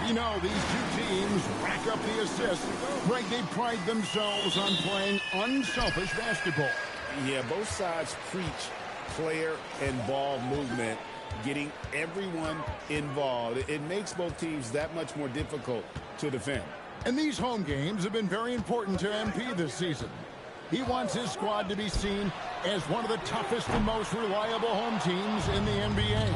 You know, these two teams rack up the assists. Greg, they pride themselves on playing unselfish basketball. Yeah, both sides preach player and ball movement, getting everyone involved. It makes both teams that much more difficult to defend. And these home games have been very important to MP this season. He wants his squad to be seen as one of the toughest and most reliable home teams in the NBA.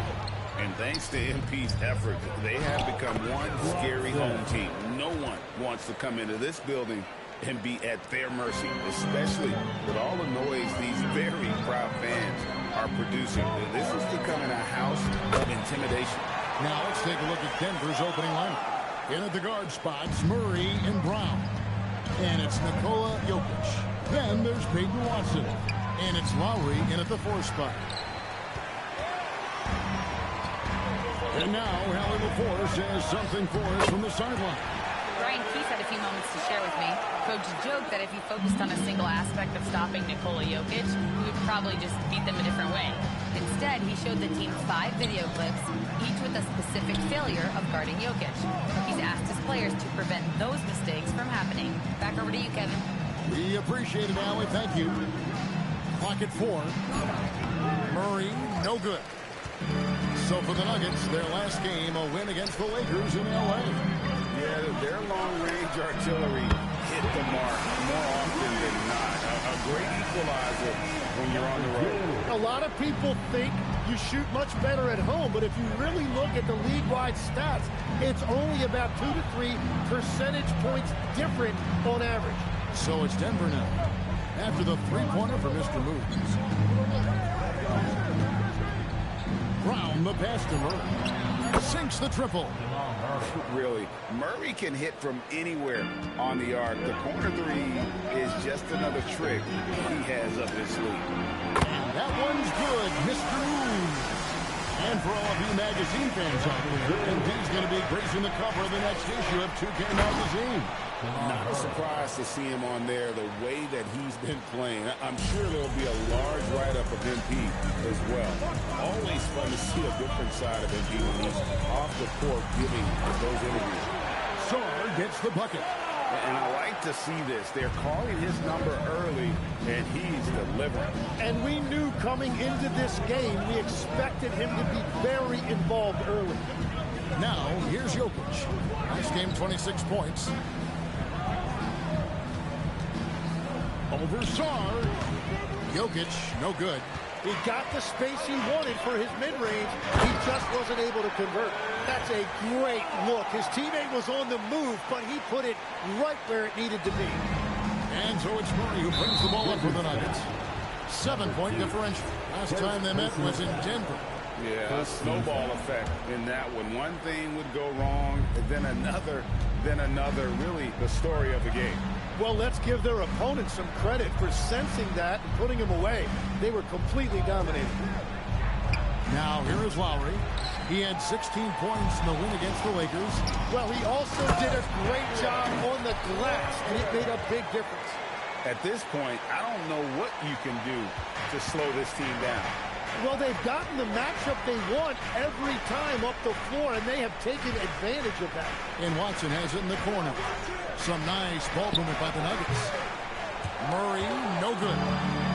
And thanks to MP's effort, they have become one scary home team. No one wants to come into this building and be at their mercy, especially with all the noise these very proud fans are producing. This is becoming a house of intimidation. Now let's take a look at Denver's opening lineup. In at the guard spots, Murray and Brown. And it's Nikola Jokic. Then there's Peyton Watson. And it's Lowry in at the 4 spot. And now, Hallie LaForce has something for us from the sideline. Brian Keith had a few moments to share with me. Coach joked that if he focused on a single aspect of stopping Nikola Jokic, he would probably just beat them a different way. Instead, he showed the team 5 video clips, each with a specific failure of guarding Jokic. He's asked his players to prevent those mistakes from happening. Back over to you, Kevin. We appreciate it, Allie. Thank you. Clock at 4. Murray, no good. So for the Nuggets, their last game, a win against the Lakers in L.A. Yeah, their long-range artillery hit the mark more often than not. A great equalizer when you're on the road. A lot of people think you shoot much better at home, but if you really look at the league-wide stats, it's only about 2 to 3 percentage points different on average. So it's Denver now. After the three-pointer for Mr. Moves. Brown, the pass to Murray. Sinks the triple. Really, Murray can hit from anywhere on the arc. The corner 3 is just another trick he has up his sleeve. And that one's good, Mr. Moves. And for all of you magazine fans out there, MP's going to be gracing the cover of the next issue of 2K Magazine. Not a surprise to see him on there the way that he's been playing. I'm sure there'll be a large write-up of MP as well. Always fun to see a different side of MP when he's off the court giving those interviews. Sarr gets the bucket. And I like to see this. They're calling his number early, and he's delivering. And we knew coming into this game, we expected him to be very involved early. Now, here's Jokic. Last game, 26 points. Over Sarr. Jokic, no good. He got the space he wanted for his mid-range. He just wasn't able to convert. That's a great look. His teammate was on the move, but he put it right where it needed to be. And so it's Murray who brings the ball up for the Nuggets. 7-point differential. Last time they met was in Denver. Yeah, a snowball effect in that one. One thing would go wrong, then another, then another. Really the story of the game. Well, let's give their opponent some credit for sensing that and putting him away. They were completely dominated. Now, here is Lowry. He had 16 points in the win against the Lakers. Well, he also did a great job on the glass, and it made a big difference. At this point, I don't know what you can do to slow this team down. Well, they've gotten the matchup they want every time up the floor, and they have taken advantage of that. And Watson has it in the corner. Some nice ball movement by the Nuggets. Murray, no good.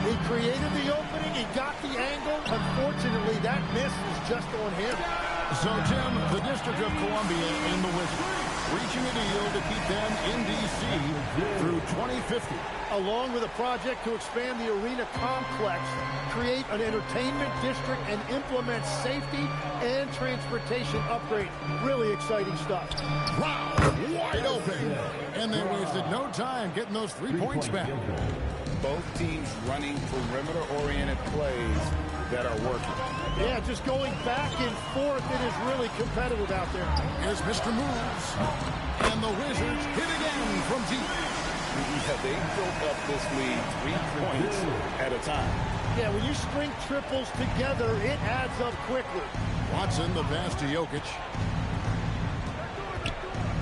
He created the opening. He got the angle. Unfortunately, that miss was just on him. So, Tim, the District of Columbia and the Wizards reaching a deal to keep them in D.C. through 2050. Along with a project to expand the arena complex, create an entertainment district, and implement safety and transportation upgrades. Really exciting stuff. Wow, wide open. And they wasted no time getting those 3 points back. Both teams running perimeter-oriented plays that are working. Yeah, just going back and forth. It is really competitive out there. Here's Mr. Moves. And the Wizards hit again from deep. Yeah, they built up this lead 3 points at a time. Yeah, when you string triples together, it adds up quickly. Watson, the pass to Jokic.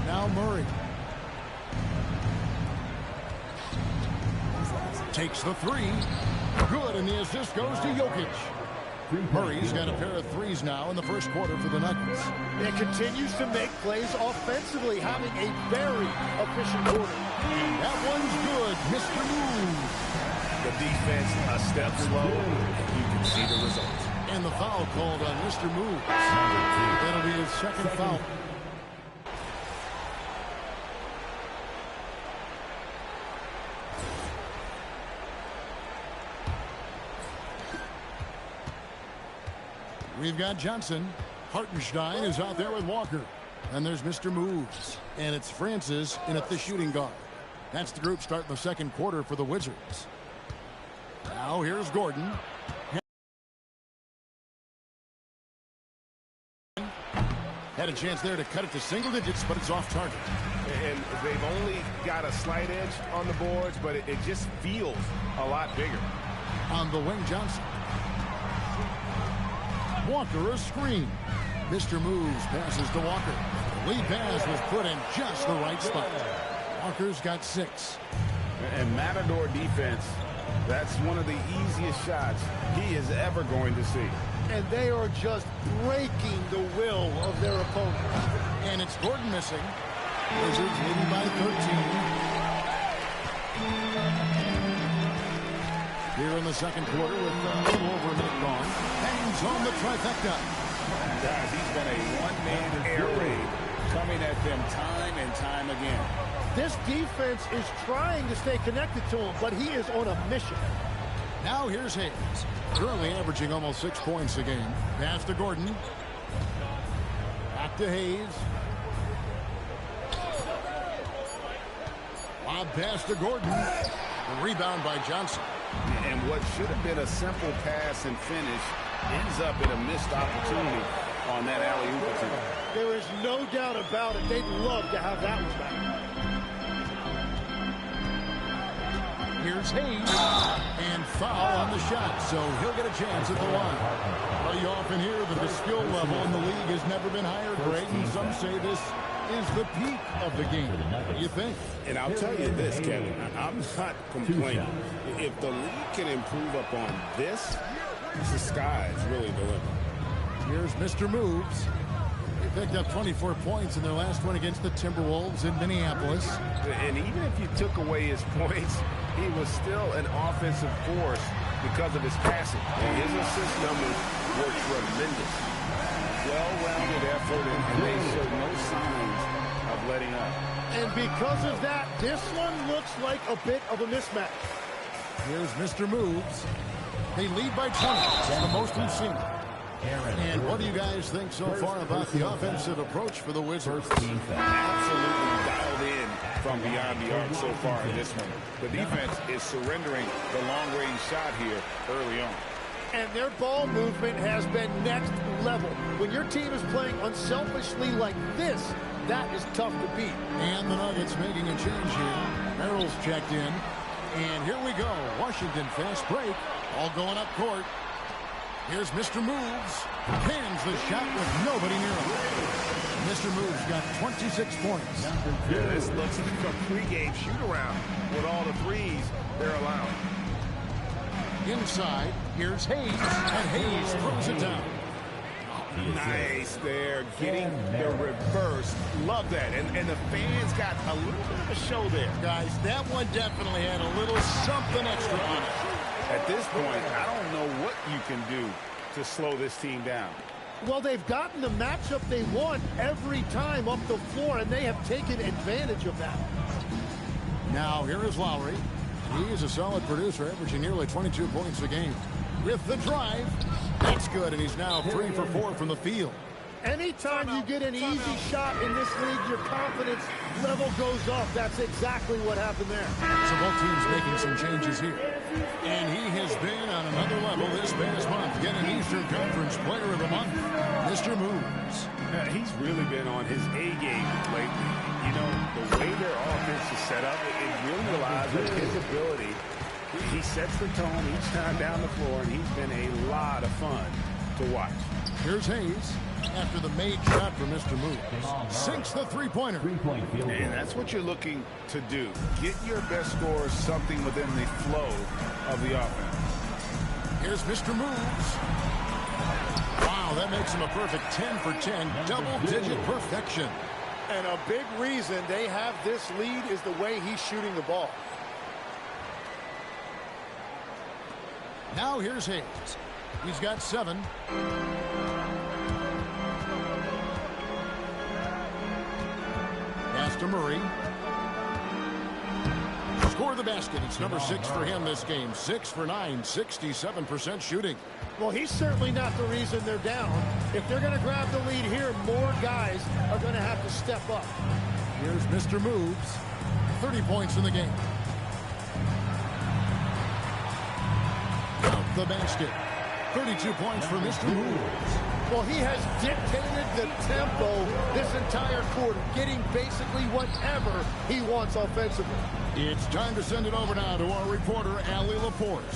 Now Murray. Takes the 3. Good, and the assist goes to Jokic. Murray's got a pair of threes now in the first quarter for the Nuggets. It continues to make plays offensively, having a very efficient quarter. And that one's good, Mr. Move. The defense a step slow, and you can see the results. And the foul called on Mr. Moves. That'll be his second foul. We've got Johnson. Hartenstein is out there with Walker. And there's Mr. Moves. And it's Francis in at the shooting guard. That's the group starting the second quarter for the Wizards. Now here's Gordon. Had a chance there to cut it to single digits, but it's off target. And they've only got a slight edge on the boards, but it just feels a lot bigger. On the wing, Johnson. Walker a screen. Mr. Moves passes to Walker. The lead pass was put in just the right spot. Walker's got 6. And Matador defense, that's one of the easiest shots he is ever going to see. And they are just breaking the will of their opponent. And it's Gordon missing. Wizards leading by 13. Here in the second quarter with a little over a minute gone. Hangs on the trifecta. Guys, he's been a one-man air raid, coming at them time and time again. This defense is trying to stay connected to him, but he is on a mission. Now here's Hayes. Currently averaging almost 6 points a game. Pass to Gordon. Back to Hayes. Lob pass to Gordon. A rebound by Johnson. And what should have been a simple pass and finish ends up in a missed opportunity on that alley-oop attempt. There is no doubt about it. They'd love to have that one back. Here's Hayes. And foul on the shot, so he'll get a chance at the line. Well, you often hear that the skill level in the league has never been higher, Greg, and some say this is the peak of the game. What do you think? And I'll tell you this, Kevin, I'm not complaining. If the league can improve upon this, the sky is really the limit. Here's Mr. Moves. They picked up 24 points in their last one against the Timberwolves in Minneapolis. And even if you took away his points, he was still an offensive force because of his passing. And his assist numbers were tremendous. Well-rounded effort, and they showed no signs of letting up. And because of that, this one looks like a bit of a mismatch. Here's Mr. Moves. They lead by 20. It's the most we've seen. And what do you guys think so far about the offensive approach for the Wizards? Absolutely dialed in from beyond the arc so far in this one. The defense is surrendering the long-range shot here early on. And their ball movement has been next level. When your team is playing unselfishly like this, that is tough to beat. And the Nuggets making a change here. Merrill's checked in. And here we go. Washington fast break. All going up court. Here's Mr. Moves. Cans the shot with nobody near him. Mr. Moves got 26 points. Yeah, this looks like a pregame shoot-around with all the threes they're allowing. Inside, here's Hayes. And Hayes throws it down. Nice there, getting the reverse. Love that. And the fans got a little bit of a show there. Guys, that one definitely had a little something extra on it. At this point, I don't know what you can do to slow this team down. Well, they've gotten the matchup they want every time up the floor, and they have taken advantage of that. Now, here is Lowry. He is a solid producer, averaging nearly 22 points a game. With the drive, that's good, and he's now 3 for 4 from the field. Anytime you get an easy shot in this league, your confidence level goes up. That's exactly what happened there. So both teams making some changes here. And he has been on another level this past month, getting Eastern Conference Player of the Month, Mr. Moves. He's really been on his A game lately. You know, the way their offense is set up, it really relies on his ability. He sets the tone each time down the floor, and he's been a lot of fun to watch. Here's Hayes after the made shot for Mr. Moves. Sinks the three-pointer. And that's what you're looking to do. Get your best scorers something within the flow of the offense. Here's Mr. Moves. Wow, that makes him a perfect 10 for 10, double-digit perfection. And a big reason they have this lead is the way he's shooting the ball. Now here's Hayes. He's got 7. Pass to Murray. Score the basket. It's number 6 for him this game. 6 for 9, 67% shooting. Well, he's certainly not the reason they're down. If they're going to grab the lead here, more guys are going to have to step up. Here's Mr. Moves. 30 points in the game. Out the basket. 32 points for Mr. Moves. Well, he has dictated the tempo this entire quarter, getting basically whatever he wants offensively. It's time to send it over now to our reporter, Allie Laporte.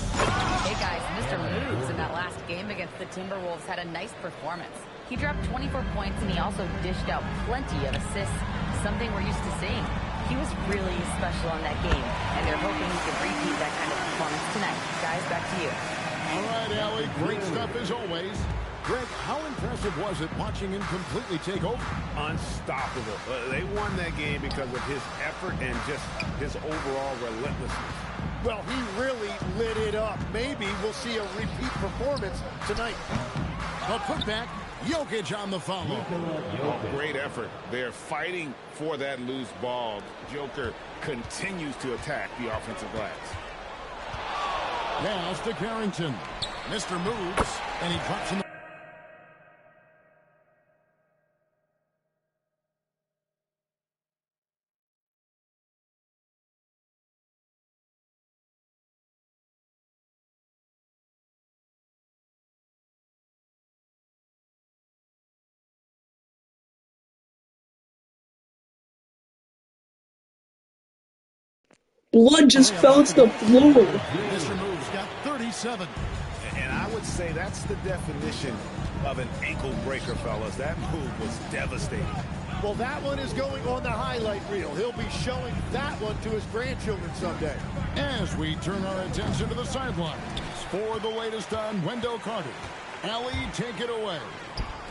Hey guys, Mr. Moves in that last game against the Timberwolves had a nice performance. He dropped 24 points and he also dished out plenty of assists, something we're used to seeing. He was really special in that game, and they're hoping he can repeat that kind of performance tonight. Guys, back to you. All right, Allie, great stuff as always. Greg, how impressive was it watching him completely take over? Unstoppable. They won that game because of his effort and just his overall relentlessness. Well, he really lit it up. Maybe we'll see a repeat performance tonight. A putback. Jokic on the follow. Oh, great effort. They're fighting for that loose ball. Joker continues to attack the offensive glass. Pass to Carrington. Mr. Moves, and he drops in the... Blood just fell to the floor. Mr. Moves got 37. And I would say that's the definition of an ankle breaker, fellas. That move was devastating. Well, that one is going on the highlight reel. He'll be showing that one to his grandchildren someday. As we turn our attention to the sidelines for the latest on Wendell Carter. Allie, take it away.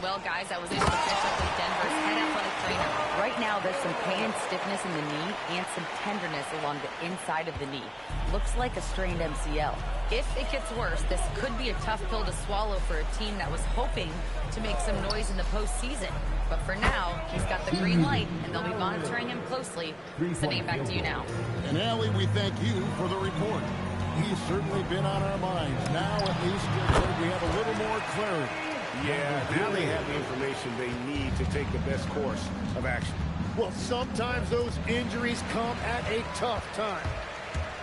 Well, guys, I was able to catch up with Denver's head athletic trainer. Right now, there's some pain and stiffness in the knee and some tenderness along the inside of the knee. Looks like a strained MCL. If it gets worse, this could be a tough pill to swallow for a team that was hoping to make some noise in the postseason. But for now, he's got the green light, and they'll be monitoring him closely. Sending it back to you now. And Allie, we thank you for the report. He's certainly been on our minds. Now, at least, we have a little more clarity. Yeah, now they have the information they need to take the best course of action. Well, sometimes those injuries come at a tough time.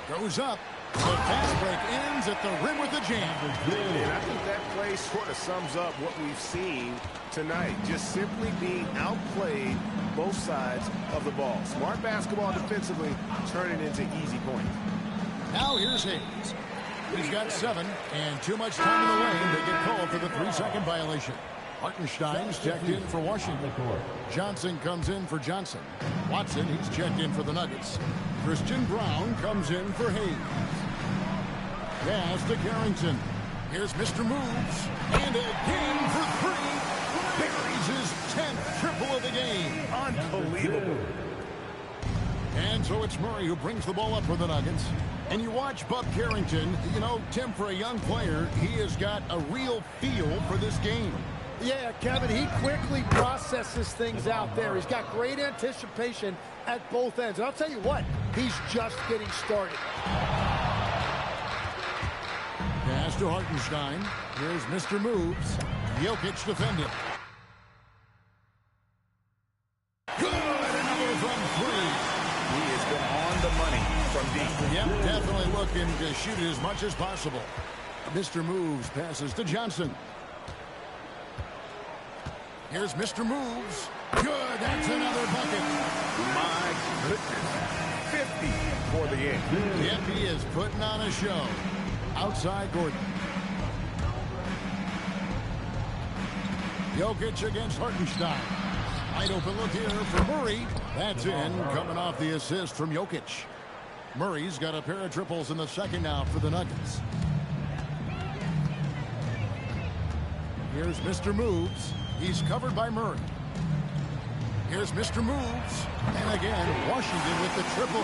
Goes up. The fast break ends at the rim with the jam. And I think that play sort of sums up what we've seen tonight. Just simply being outplayed both sides of the ball. Smart basketball defensively, turning into easy points. Now here's Hayes. He's got 7, and too much time in the lane to get called for the 3-second violation. Hartenstein's checked in for Washington. Johnson comes in for Johnson. Watson, he's checked in for the Nuggets. Christian Brown comes in for Hayes. Pass to Carrington. Here's Mr. Moves. And a game for 3. Buries his 10th triple of the game. Unbelievable. And so it's Murray who brings the ball up for the Nuggets. And you watch Bub Carrington, you know, Tim, for a young player, he has got a real feel for this game. Yeah, Kevin, he quickly processes things out there. He's got great anticipation at both ends. And I'll tell you what, he's just getting started. Pass to Hartenstein. Here's Mr. Moves. Jokic defending. Good! Another from 3. He has been on the money from deep. Yep, definitely looking to shoot it as much as possible. Mr. Moves passes to Johnson. Here's Mr. Moves. Good, that's another bucket. My goodness. 50 for the game. Yep, he is putting on a show. Outside Gordon. Jokic against Hartenstein. Wide open look here for Murray. That's in, coming off the assist from Jokic. Murray's got a pair of triples in the second now for the Nuggets. Here's Mr. Moves. He's covered by Murray. Here's Mr. Moves. And again, Washington with the triple.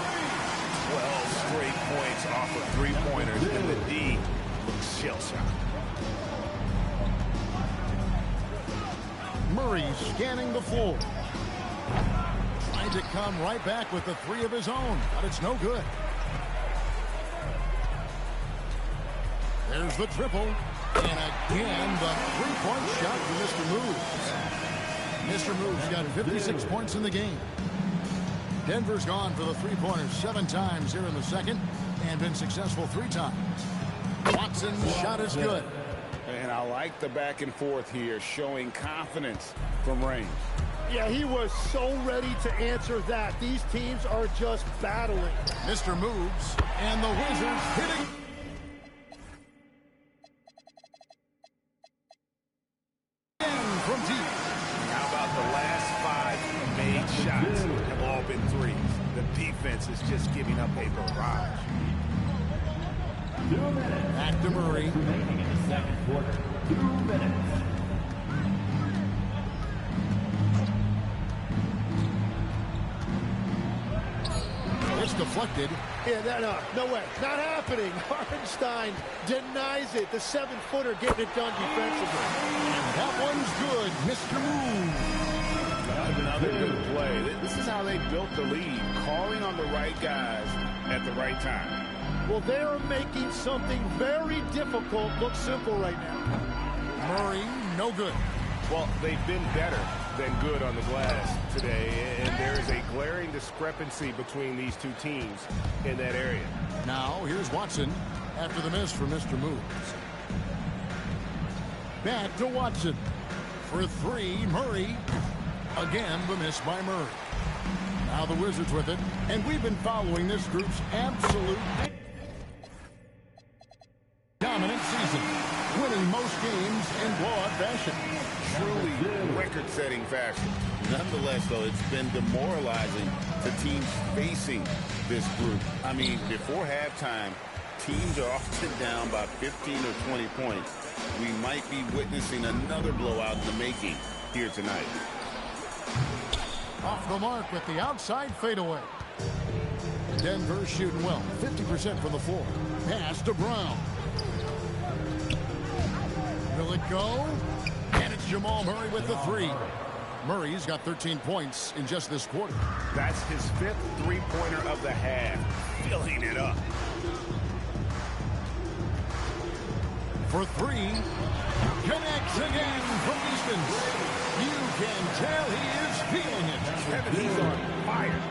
12 straight points off of three-pointers, and the D looks shell-shocked. Murray scanning the floor. Trying to come right back with the three of his own, but it's no good. There's the triple. And again, the three-point shot for Mr. Moves. Mr. Moves got 56 points in the game. Denver's gone for the three-pointers 7 times here in the second and been successful 3 times. Watson's shot is good. And I like the back and forth here, showing confidence from range. Yeah, he was so ready to answer that. These teams are just battling. Mr. Moves, and the Wizards hitting. Again from deep. How about the last 5 made shots have all been threes? The defense is just giving up a barrage. Back to Murray. Second quarter, 2 minutes. It's deflected. Yeah, no way. Not happening. Hartenstein denies it. The 7-footer getting it done defensively. And that one's good. Mr. Moves. Another good play. This is how they built the lead, calling on the right guys at the right time. Well, they are making something very difficult look simple right now. Murray, no good. Well, they've been better than good on the glass today, and there is a glaring discrepancy between these two teams in that area. Now, here's Watson after the miss for Mr. Moves. Back to Watson. For 3, Murray. Again, the miss by Murray. Now the Wizards with it, and we've been following this group's absolute dominant season, winning most games in blowout fashion. Truly record-setting fashion. Nonetheless, though, it's been demoralizing to teams facing this group. I mean, before halftime, teams are often down by 15 or 20 points. We might be witnessing another blowout in the making here tonight. Off the mark with the outside fadeaway. Denver shooting well, 50% from the floor. Pass to Brown. Will it go? And it's Jamal Murray with the 3. Murray's got 13 points in just this quarter. That's his 5th three-pointer of the half, filling it up. For 3, connects again from distance. You can tell he is feeling it. Kevin, he's on fire.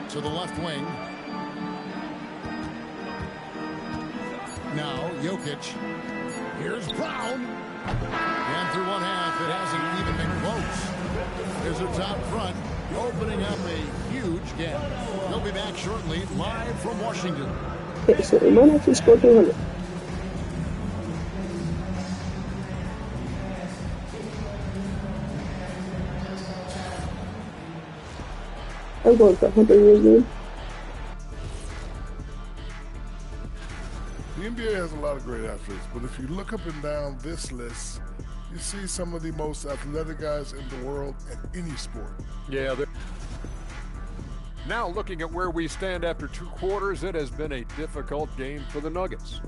To the left wing. Now Jokic. Here's Brown. And through one half, it hasn't even been close. There's a top front opening up a huge gap. They'll be back shortly, live from Washington. Okay, so we might have to score 200. I'm going for 100 years old. The NBA has a lot of great athletes, but if you look up and down this list, you see some of the most athletic guys in the world in any sport. Yeah. Now looking at where we stand after 2 quarters, it has been a difficult game for the Nuggets.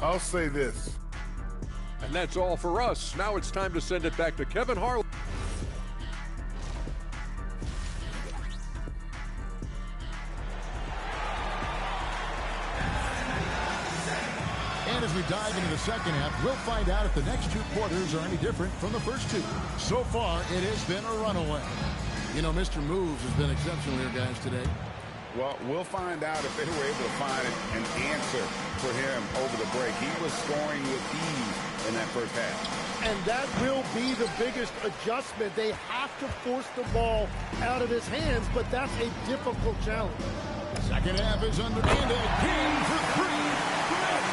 I'll say this. And that's all for us. Now it's time to send it back to Kevin Harlan. And as we dive into the second half, we'll find out if the next 2 quarters are any different from the first 2. So far, it has been a runaway. You know, Mr. Moves has been exceptional here, guys, today. Well, we'll find out if they were able to find an answer for him over the break. He was scoring with ease in that first half. And that will be the biggest adjustment. They have to force the ball out of his hands, but that's a difficult challenge. Second half is under. And again for 3.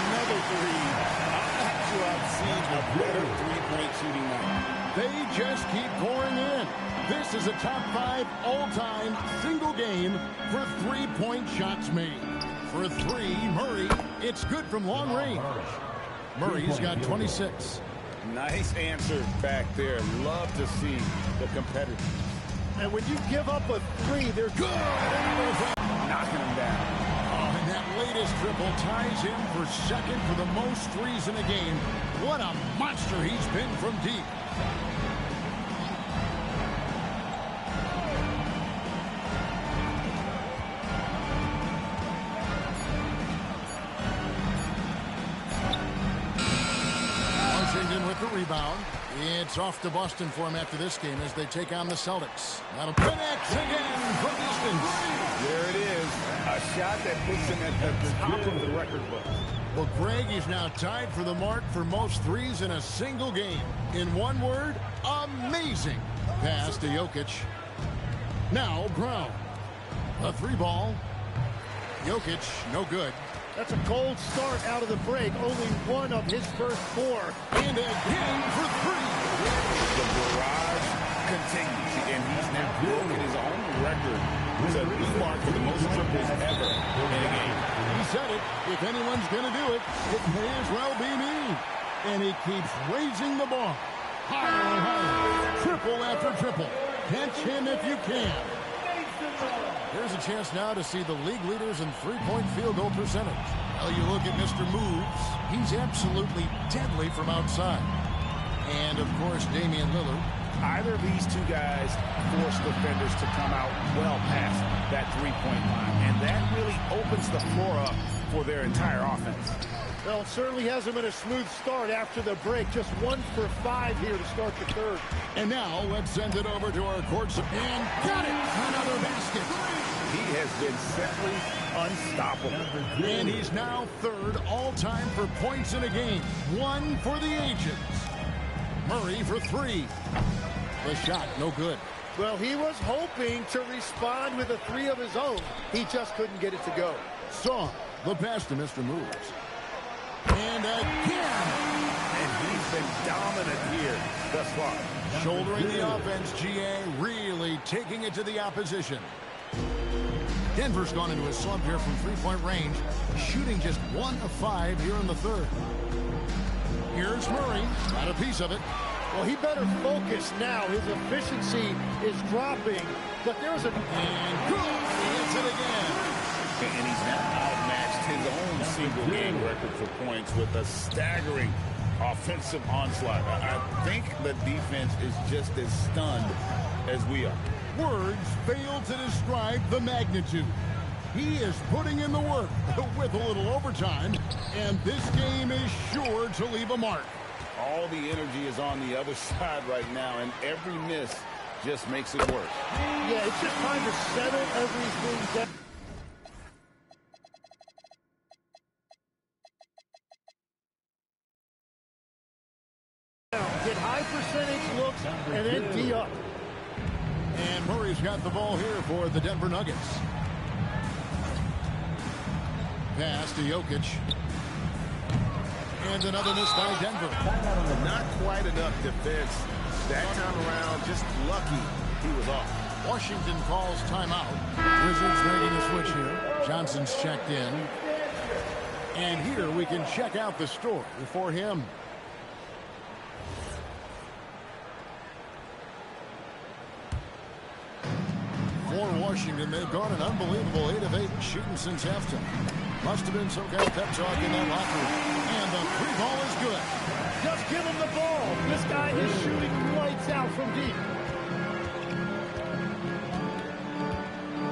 Another 3. I'm not sure I've seen a better three-point shooting night. They just keep pouring in. This is a top 5 all-time single game for 3-point shots made. For three, Murray. It's good from long range. Murray's got 26. Nice answer back there. Love to see the competitors. And when you give up a three, they're good. Knocking him down. Oh, and that latest triple ties him for second for the most threes in a game. What a monster he's been from deep. With the rebound. It's off to Boston for him after this game as they take on the Celtics. That'll connect again from distance. There it is. A shot that puts him at the top of the record book. Well, Greg is now tied for the mark for most threes in a single game. In one word, amazing. Pass to Jokic. Now Brown. A three ball. Jokic, no good. That's a cold start out of the break. Only one of his first four. And again for three. The barrage continues, and he's now broken his own record. It's a new mark for the most triples ever in a game. He said it. If anyone's going to do it, it may as well be me. And he keeps raising the bar. Higher and higher. Triple after triple. Catch him if you can. Here's a chance now to see the league leaders in three-point field goal percentage. Well, you look at Mr. Moves. He's absolutely deadly from outside. And, of course, Damian Lillard. Either of these two guys force defenders to come out well past that three-point line. And that really opens the floor up for their entire offense. Well, it certainly hasn't been a smooth start after the break. Just 1 for 5 here to start the third. And now let's send it over to our courts. And got it! Another basket. He has been simply unstoppable. And he's now third all-time for points in a game. One for the ages. Murray for three. The shot, no good. Well, he was hoping to respond with a three of his own. He just couldn't get it to go. Saw the pass to Mr. Moves. And again. And he's been dominant here thus far. Shouldering the offense, GA, really taking it to the opposition. Denver's gone into a slump here from three-point range, shooting just 1 of 5 here in the third. Here's Murray, got a piece of it. Well, he better focus now. His efficiency is dropping, but there's a... And good, he hits it again. And he's now outmatched his own single-game record for points with a staggering offensive onslaught. I think the defense is just as stunned as we are. Words fail to describe the magnitude. He is putting in the work with a little overtime, and this game is sure to leave a mark. All the energy is on the other side right now, and every miss just makes it worse. Yeah, it's just time to settle everything down. Get high percentage looks and then D up. And Murray's got the ball here for the Denver Nuggets. Pass to Jokic. And another miss by Denver. Not quite enough defense. That time around, just lucky he was off. Washington calls timeout. Wizards making a switch here. Johnson's checked in. And here we can check out the story for him. For Washington, they've gone an unbelievable 8 of 8 shooting since halftime. Must have been some kind of pep talk in that locker room. And the free ball is good. Just give him the ball. This guy is shooting lights out from deep.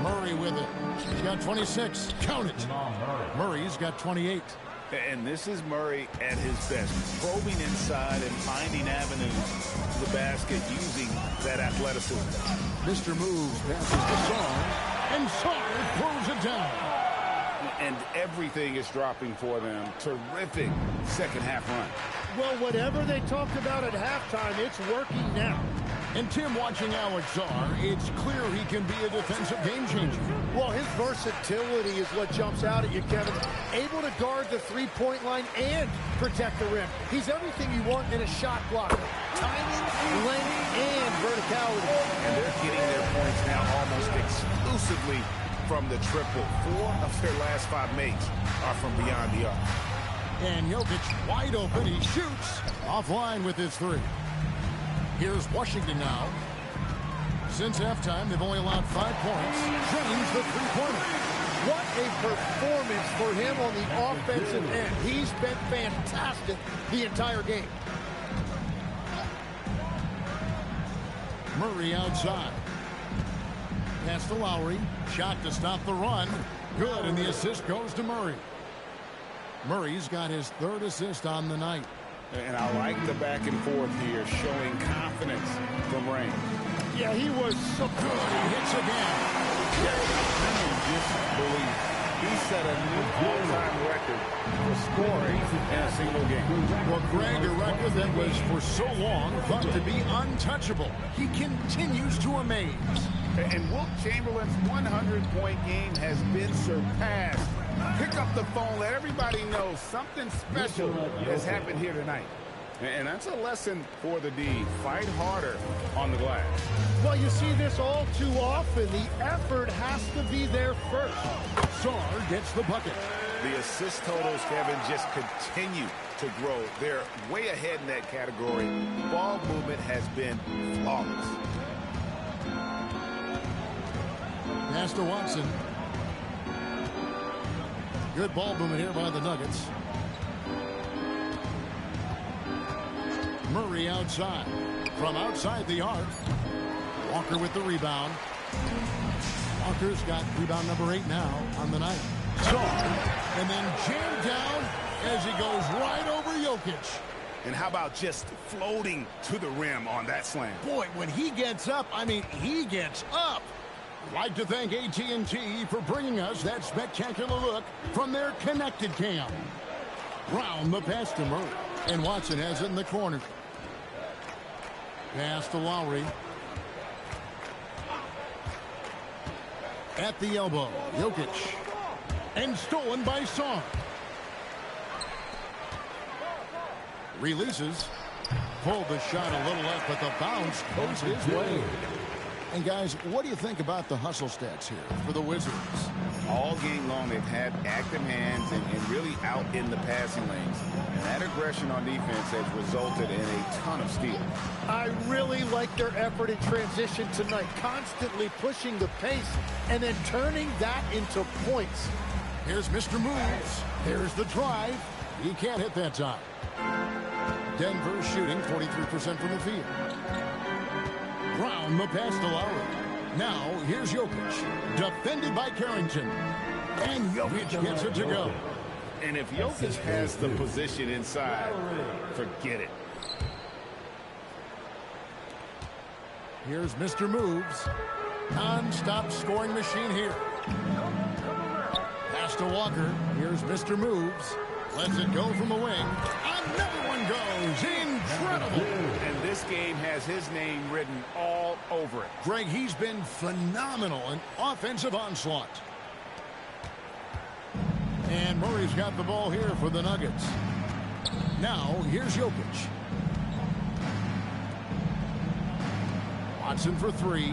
Murray with it. He's got 26. Count it. Murray's got 28. And this is Murray at his best, probing inside and finding avenues to the basket using that athleticism. Mr. Moves passes to Sarr, and Sarr throws it down. And everything is dropping for them. Terrific second half run. Well, whatever they talked about at halftime, it's working now. And Tim, watching Alex Sarr, it's clear he can be a defensive game changer. Well, his versatility is what jumps out at you, Kevin. Able to guard the three-point line and protect the rim. He's everything you want in a shot blocker. Timing, length, and verticality. And they're getting their points now almost exclusively from the triple. 4 of their last 5 makes are from beyond the arc. And Jokic wide open. He shoots offline with his 3. Here's Washington now. Since halftime, they've only allowed 5 points. James the three-pointer. What a performance for him on the offensive end. He's been fantastic the entire game. Murray outside. Pass to Lowry. Shot to stop the run. Good, and the assist goes to Murray. Murray's got his 3rd assist on the night. And I like the back and forth here, showing confidence from Rain. Yeah, he was so good. He hits again. Disbelief. He set a new all-time record for scoring in a single game. Well, Greg, a record that was for so long thought to be untouchable. He continues to amaze. And Wilt Chamberlain's 100-point game has been surpassed. Pick up the phone, let everybody know something special has happened here tonight. And that's a lesson for the D. Fight harder on the glass. Well, you see this all too often. The effort has to be there first. Sarr gets the bucket. The assist totals, Kevin, just continue to grow. They're way ahead in that category. Ball movement has been flawless. Pass to Watson. Good ball movement here by the Nuggets. Murray outside. From outside the arc. Walker with the rebound. Walker's got rebound number 8 now on the night. And then jammed down as he goes right over Jokic. And how about just floating to the rim on that slam? Boy, when he gets up, I mean, he gets up. Like to thank AT&T for bringing us that spectacular look from their connected cam. Brown the pass to Murray. And Watson has it in the corner. Pass to Lowry. At the elbow, Jokic. And stolen by Sarr. Releases. Pulled the shot a little left, but the bounce goes his way. And guys, what do you think about the hustle stats here for the Wizards? All game long, they've had active hands and really out in the passing lanes. And that aggression on defense has resulted in a ton of steals. I really like their effort in transition tonight, constantly pushing the pace and then turning that into points. Here's Mr. Moves. Here's the drive. He can't hit that time. Denver shooting 43% from the field. Brown the pass to Lowry. Now here's Jokic. Defended by Carrington. And Jokic gets it to go. And if Jokic has the position inside, forget it. Here's Mr. Moves. Non-stop scoring machine here. Pass to Walker. Here's Mr. Moves. Lets it go from the wing. Another one goes. Incredible. And this game has his name written all over it. Greg, he's been phenomenal in offensive onslaught. And Murray's got the ball here for the Nuggets. Now, here's Jokic. Watson for 3.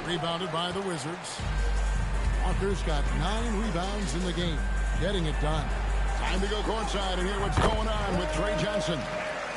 Rebounded by the Wizards. Walker's got 9 rebounds in the game. Getting it done. Time to go courtside and hear what's going on with Trey Johnson.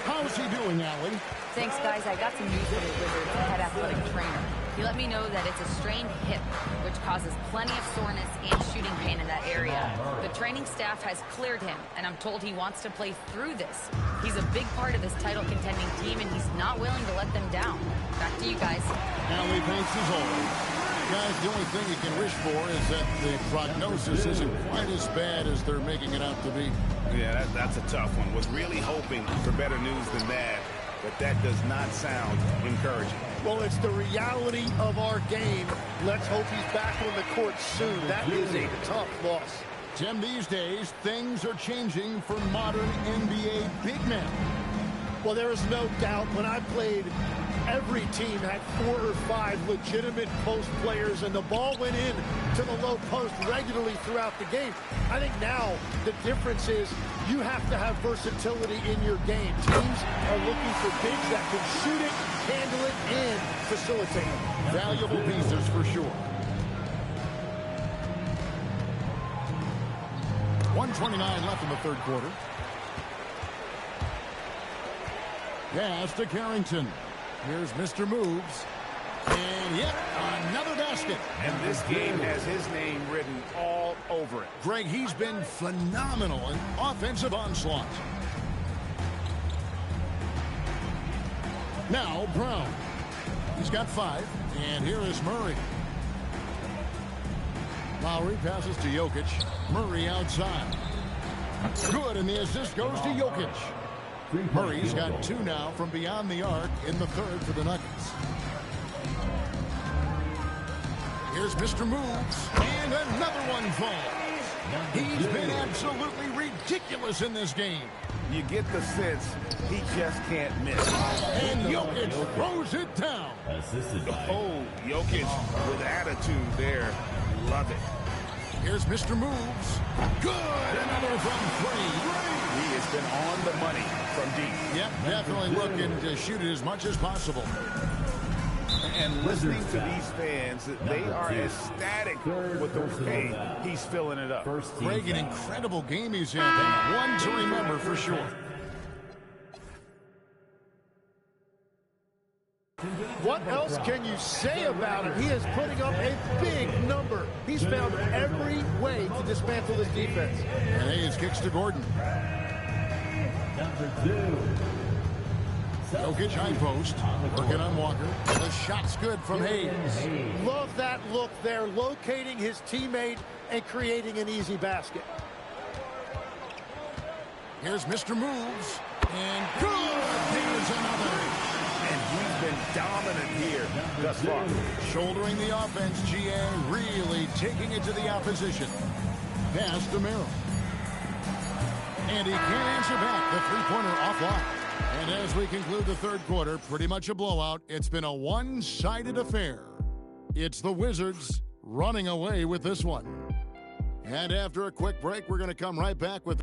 How's he doing, Allie? Thanks, guys. I got some news from the Wizards head athletic trainer. He let me know that it's a strained hip, which causes plenty of soreness and shooting pain in that area. The training staff has cleared him, and I'm told he wants to play through this. He's a big part of this title-contending team, and he's not willing to let them down. Back to you guys. Allie, thanks as always. Guys, the only thing you can wish for is that the prognosis isn't quite as bad as they're making it out to be. Yeah, that's a tough one. Was really hoping for better news than that, but that does not sound encouraging. Well, it's the reality of our game. Let's hope he's back on the court soon. That is a tough loss. Tim, these days, things are changing for modern NBA big men. Well, there is no doubt when I played, every team had 4 or 5 legitimate post players, and the ball went in to the low post regularly throughout the game. I think now the difference is you have to have versatility in your game. Teams are looking for bigs that can shoot it, handle it, and facilitate it. Valuable pieces for sure. 1:29 left in the third quarter. Pass to Carrington. Here's Mr. Moves. And yet another basket. And this game has his name written all over it. Greg, he's been phenomenal in offensive onslaught. Now Brown. He's got 5. And here is Murray. Lowry passes to Jokic. Murray outside. Good, and the assist goes to Jokic. Murray's got 2 now from beyond the arc in the third for the Nuggets. Here's Mr. Moves, and another one falls. He's been absolutely ridiculous in this game. You get the sense he just can't miss. And Jokic throws it down. Oh, Jokic with attitude there. Love it. Here's Mr. Moves. Good. Another from 3. He has been on the money from deep. Yep, definitely looking to shoot it as much as possible. And listening to these fans, they are ecstatic with the way he's filling it up. Greg, an incredible game he's had. One to remember for sure. What else can you say about him? He is putting up a big number. He's found every way to dismantle this defense. And Hayes kicks to Gordon. Number 2. Jokic high post. Working on Walker. The shot's good from Hayes. Love that look there, locating his teammate and creating an easy basket. Here's Mr. Moves. And good. Here's another. And he's been dominant here thus far. Shouldering the offense, GA, really taking it to the opposition. Pass to Merrill. And he can't answer back. The three-pointer offline. And as we conclude the third quarter, pretty much a blowout. It's been a one-sided affair. It's the Wizards running away with this one. And after a quick break, we're going to come right back with...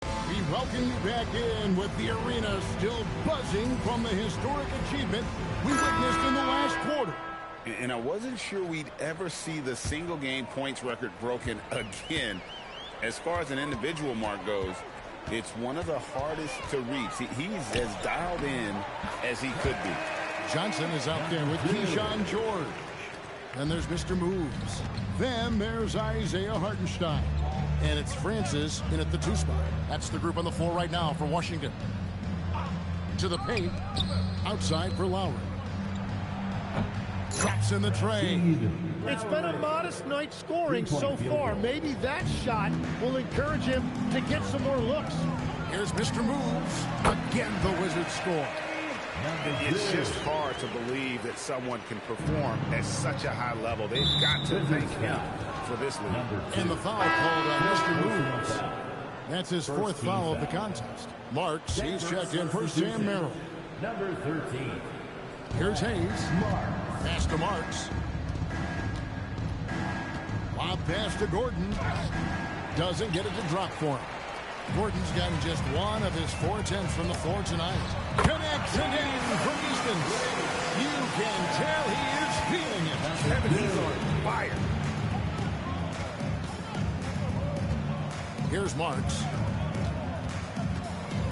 We welcome you back in with the arena still buzzing from the historic achievement we witnessed in the last quarter. And I wasn't sure we'd ever see the single-game points record broken again. As far as an individual mark goes, it's one of the hardest to reach. He's as dialed in as he could be. Johnson is out there with Keyshawn George. Then there's Mr. Moves. Then there's Isaiah Hartenstein. And it's Francis in at the 2 spot. That's the group on the floor right now for Washington. To the paint. Outside for Lowry. Drops in the tray. It's been a modest night scoring so far. Maybe that shot will encourage him to get some more looks. Here's Mr. Moves. Again, the Wizards score. It's just hard to believe that someone can perform at such a high level. They've got to thank him for this lead. And the foul called on Mr. Moves. That's his 4th foul of the contest. Marks, he's checked in for Sam Merrill. Number 13. Here's Hayes. Pass to Marks. Lob pass to Gordon. Doesn't get it to drop for him. Gordon's gotten just 1 of his 4 attempts from the floor tonight. Connects again from distance. You can tell he is feeling it. Kevin, he's on fire. Here's Marks.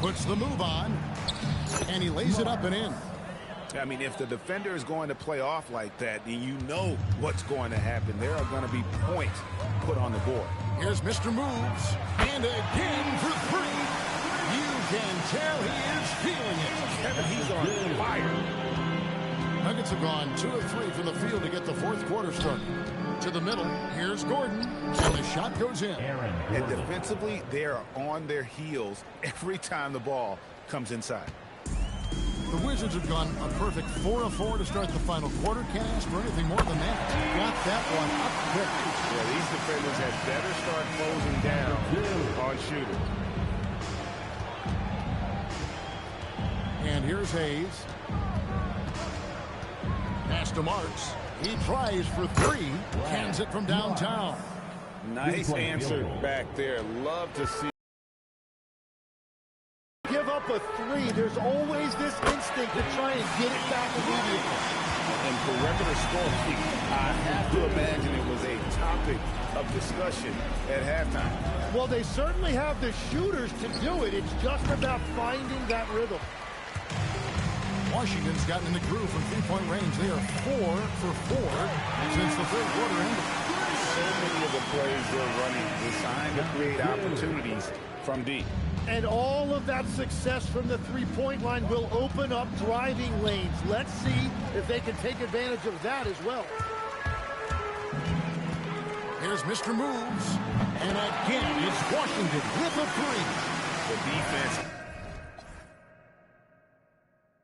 Puts the move on. And he lays it up and in. I mean, if the defender is going to play off like that, then you know what's going to happen. There are going to be points put on the board. Here's Mr. Moves. And again for 3. You can tell he is feeling it. Kevin, he's on fire. Nuggets have gone 2 of 3 from the field to get the 4th quarter started. To the middle, here's Gordon. And the shot goes in. And defensively, they are on their heels every time the ball comes inside. The Wizards have gone a perfect 4 of 4 to start the final quarter. Can't ask for anything more than that. Got that one up quick. Yeah, these defenders had better start closing down on shooting. And here's Hayes. Pass to Marks. He tries for 3. Cans it from downtown. Nice answer back there. Love to see. Give up a 3. There's always this instinct to try and get it back immediately. And perimeter scoring, I have to imagine it was a topic of discussion at halftime. Well, they certainly have the shooters to do it. It's just about finding that rhythm. Washington's gotten in the groove from three-point range. They are 4 for 4 since the third quarter ended. So many of the plays they're running designed to create opportunities from deep. And all of that success from the three-point line will open up driving lanes. Let's see if they can take advantage of that as well. Here's Mr. Moves. And again, it's Washington with a three. The defense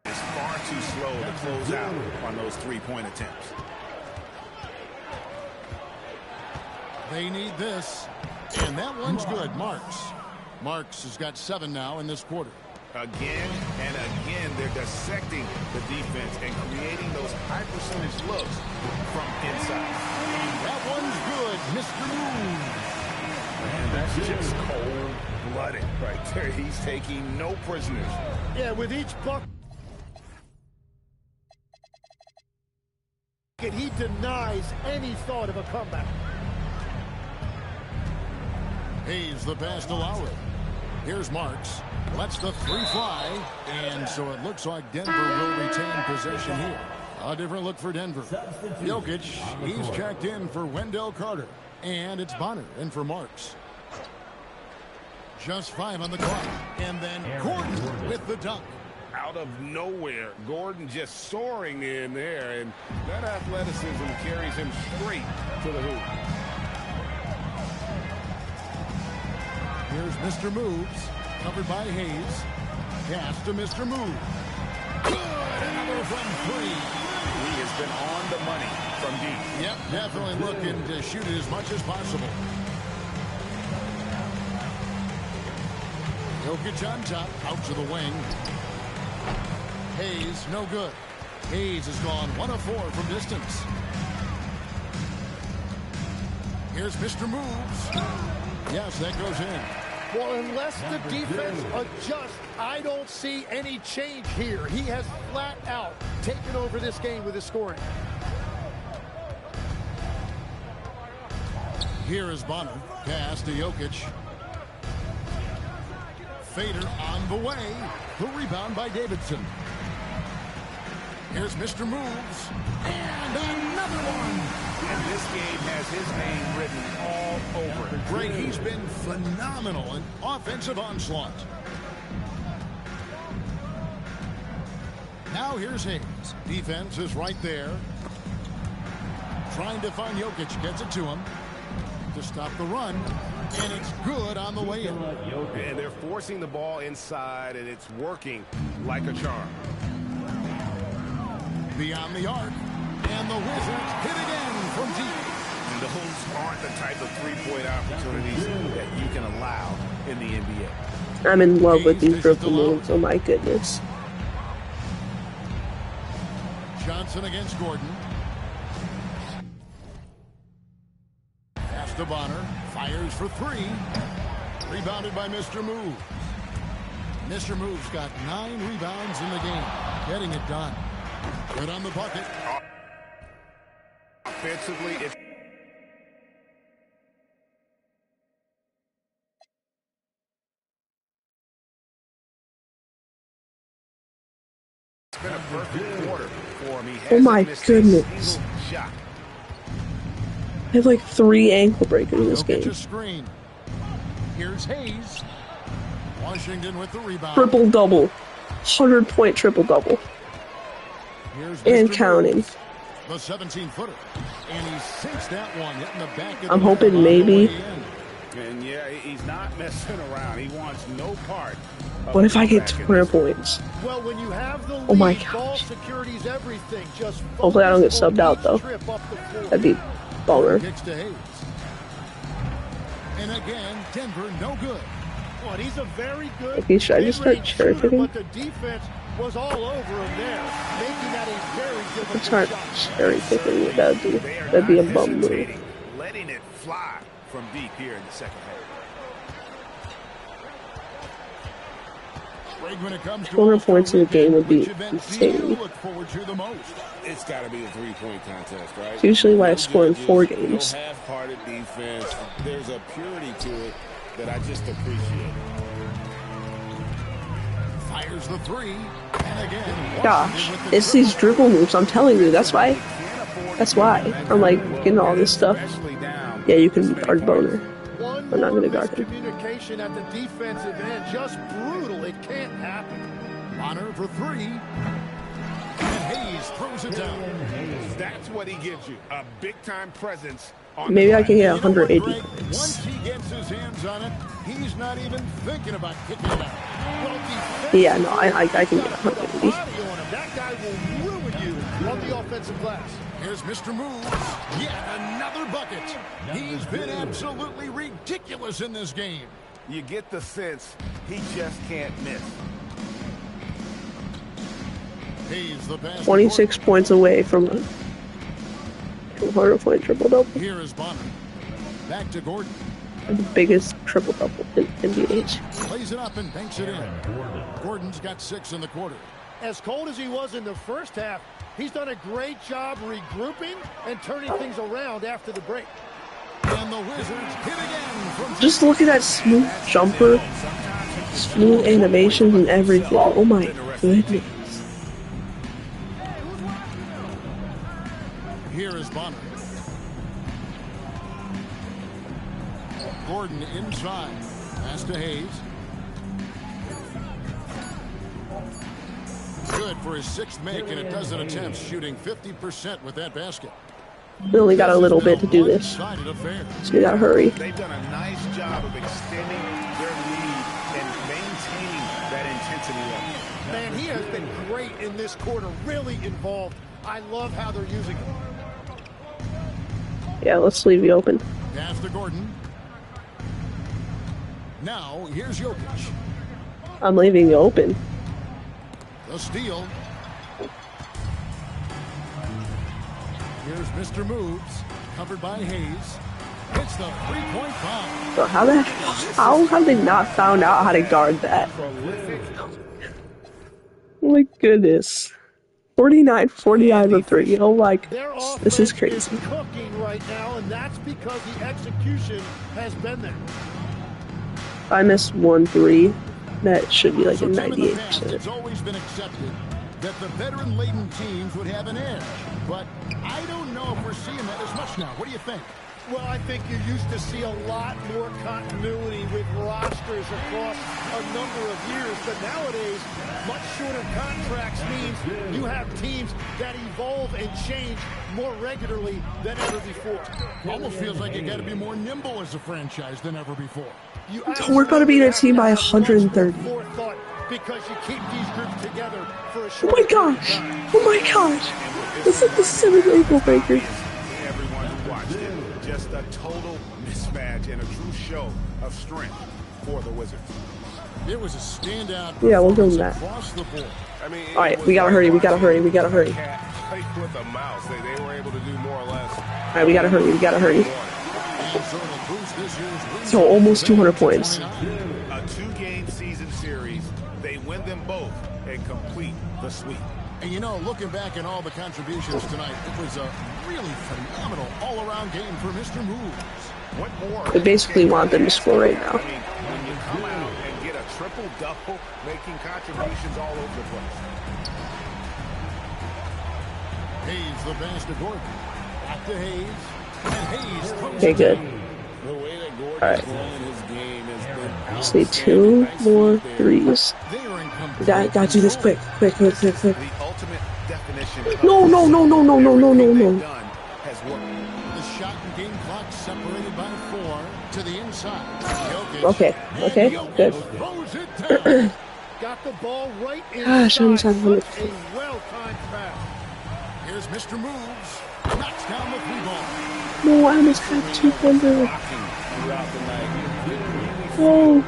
is far too slow to close out on those three-point attempts. They need this. And that one's good. Marks has got 7 now in this quarter. Again and again, they're dissecting the defense and creating those high-percentage looks from inside. And that one's good, Mr. Moves. And that's just cold-blooded right there. He's taking no prisoners. Yeah, with each bucket, he denies any thought of a comeback. Hayes the pass to Lowry. Here's Marks. Lets the three fly. And so it looks like Denver will retain possession here. A different look for Denver. Jokic, he's checked in for Wendell Carter. And it's Bonner in for Marks. Just 5 on the clock. And then Gordon with the dunk. Out of nowhere, Gordon just soaring in there. And that athleticism carries him straight to the hoop. Here's Mr. Moves, covered by Hayes. Pass to Mr. Moves. Good, another from 3. He has been on the money from deep. Yep, definitely looking to shoot it as much as possible. Jokic on top, out to the wing. Hayes, no good. Hayes has gone 1 of 4 from distance. Here's Mr. Moves. Yes, that goes in. Well, unless the defense adjusts, I don't see any change here. He has flat out taken over this game with his scoring. Here is Bonner. Pass to Jokic. Fader on the way. The rebound by Davidson. Here's Mr. Moves. And another one. And this game has his name written all over it. Greg, he's been phenomenal in offensive onslaught. Now here's Hayes. Defense is right there. Trying to find Jokic. Gets it to him to stop the run. And it's good on the way in. And they're forcing the ball inside, and it's working like a charm. Beyond the arc. And the Wizards hit again from deep. And those aren't the type of three-point opportunities that you can allow in the NBA. I'm in love with these triple moves. Oh my goodness. Johnson against Gordon. Pass to Bonner. Fires for 3. Rebounded by Mr. Moves. Mr. Moves got 9 rebounds in the game. Getting it done. Good on the bucket. Offensively, it's been a perfect quarter for him. Oh my goodness. Shot. I have like 3 ankle breakers in this game. Screen. Here's Hayes. Washington with the rebound. Triple-double. 100-point triple-double. And counting. The 17-footer. And he sinks that one, hitting the back of I'm the hoping maybe. And yeah, he's not messing around. He wants no part. What if I get 200 points? Well, when you have the lead, Oh my ball gosh. security's everything. Just Hopefully I don't get subbed out though. That'd be baller. Kicks to Hayes. And again, Denver no good. Well, he's a very good Okay, should I just start mid-range cherry shooter, picking? but the defense was all over him there, making that a very Let's difficult start shot. cherry picking what that would do. That'd be a bum move. Hesitating, letting it fly from deep here in the second half. Greg, when it comes to 200 points in a game would be which event do you insane. look forward to the most? It's got to be a three-point contest, right? It's usually why I No score in judges, 4 games. No half-hearted defense. There's a purity to it that I just appreciate. Fires the three, and again. Gosh, Washington with the it's these triple. dribble moves. I'm telling you, that's why. That's why I'm like getting all this stuff. Yeah, you can guard Boner. One I'm not more gonna guard him. miscommunication at the defensive end. Just brutal. It can't happen. Bonner for three. And Hayes throws it down. That's what he gives you, a big-time presence. On Maybe the I can line. get You know what, 180 Greg? points. Once he gets his hands on it, he's not even thinking about kicking it out. Yeah, no, I can get 180. That guy will ruin you on the offensive glass. Here's Mr. Moves. Yet another bucket. He's been absolutely ridiculous in this game. You get the sense he just can't miss. Hayes the pass. 26 points away from a 200-point triple-double. Here is Bonner. Back to Gordon. The biggest triple-double in NBA. Plays it up and banks it in. Gordon's got 6 in the quarter. As cold as he was in the first half, he's done a great job regrouping and turning things around after the break. And the Wizards hit again from Just look at that smooth jumper, smooth animations and everything. Oh my goodness. Here is Bonner. Gordon inside. Pass to Hayes. Good for his 6th make and a dozen attempts, shooting 50% with that basket. We only got a little bit to do this, so One-sided affair. we gotta hurry. They've done a nice job of extending their lead and maintaining that intensity level. Man, he has been great in this quarter, really involved. I love how they're using him. Yeah, let's leave you open. Pass to Gordon. Now, here's Jokic. I'm leaving you open. The steal. Here's Mr. Moves, covered by Hayes. Hits the three-point foul. So how have they not found out how to guard that? Oh my goodness. 49, 49 to 3. Oh my Their goodness. offense This is crazy. cooking right now, and that's because the execution has been there. If I missed 1 3, that should be like a So, Tim, in the past, 98%. it's always been accepted that the veteran-laden teams would have an edge. But I don't know if we're seeing that as much now. What do you think? Well, I think you used to see a lot more continuity with rosters across a number of years, but nowadays, much shorter contracts means you have teams that evolve and change more regularly than ever before. Almost feels like you got to be more nimble as a franchise than ever before. We're about to beat a team by 130. Forethought because you keep these groups together for a Oh short my gosh! Oh my gosh! It's like the 7th ankle breaker. Everyone who watched it, just a total mismatch and a true show of strength for the Wizards. It was a standout Yeah, we'll give them performance that. across the board. I mean, Alright, we gotta hurry, we gotta hurry, we gotta hurry. Play with a mouse. They were able to do more or less. Alright, we gotta hurry, we gotta hurry. And so to boost this year's win So almost 200 points. A 2-game season series. They win them both and complete the sweep. And you know, looking back at all the contributions tonight, it was a really phenomenal all-around game for Mr. Moves. What more? We basically want them to score right now. I mean, when you come out and get a triple-double, making contributions all over the place. Hayes the pass to Gordon. Back to Hayes. And Hayes throws Okay, it good. down. The way that Gordon's Alright. playing his game has been Just need 2 more threes. They are in complete Gotta do this control. quick. the ultimate definition of No. everything they've done has worked. The shot and game clock separated by 4 to the inside. Jokic. Okay, And Jokic good. throws it down. Got the ball right Gosh, I'm inside. sorry. Such a well-timed pass. Here's Mr. Moves. Knocks down the 3-ball. No, I almost had 200. Oh,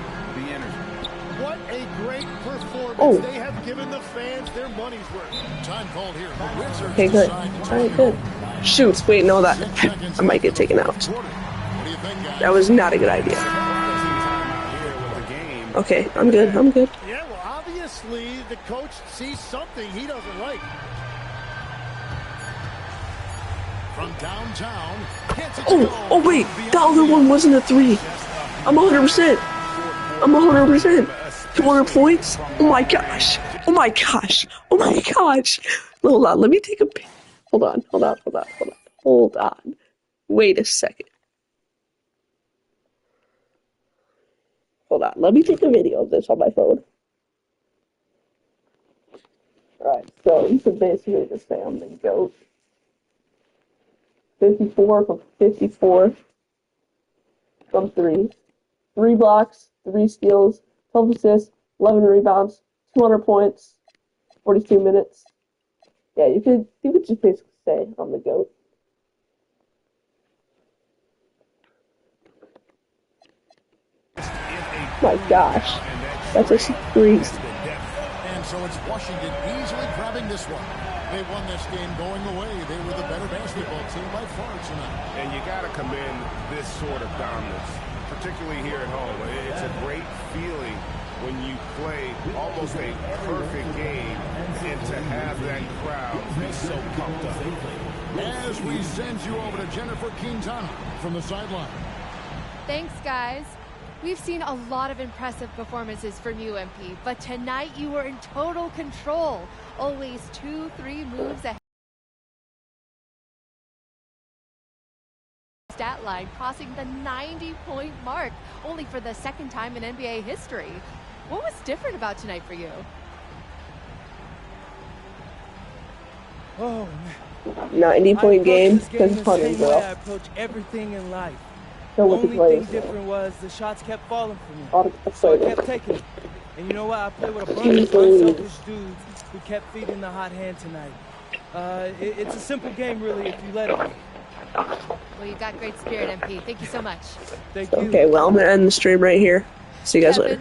What a great performance. Oh. They have given the fans their money's worth. Time called here. The Wizards okay, good. decide to Alright, take good. over. Shoot, wait, no, that 6 seconds I might get taken out. quarter. What do you think, guys? That was not a good idea. Okay, I'm good. Yeah, well, obviously Obviously, the coach sees something he doesn't like. From downtown, Oh wait, the other one wasn't a 3. I'm 100%. I'm 100%. 200 points? Oh my gosh. Oh my gosh. Oh my gosh. Hold on, let me take a pic. Hold on. Wait a second. Hold on, let me take a video of this on my phone. Alright, so you can basically just say I'm the GOAT. 54 from 54 from 3. 3 blocks, 3 steals, 12 assists, 11 rebounds, 200 points, 42 minutes. Yeah, you could just basically say I'm the GOAT. My gosh, that's a freeze. And so it's Washington easily grabbing this one. They won this game going away. They were the better basketball team by far tonight. And you got to commend this sort of dominance, particularly here at home. It's a great feeling when you play almost a perfect game and to have that crowd be so pumped up. As we send you over to Jennifer Quintana from the sideline. Thanks, guys. We've seen a lot of impressive performances from you, MP, but tonight you were in total control. Always 2-3 moves ahead. Stat line crossing the 90-point mark, only for the second time in NBA history. What was different about tonight for you? Oh, 90-point game, because it's funny, bro. I approach everything in life. So The with the only players, thing different was the shots kept falling for me. all the So I players. kept taking it. And you know what? I played with a bunch of unselfish dudes who kept feeding the hot hand tonight. It's a simple game, really, if you let it be. Well, you got great spirit, MP. Thank you so much. Thank you. Okay, well, I'm going to end the stream right here. See you guys later.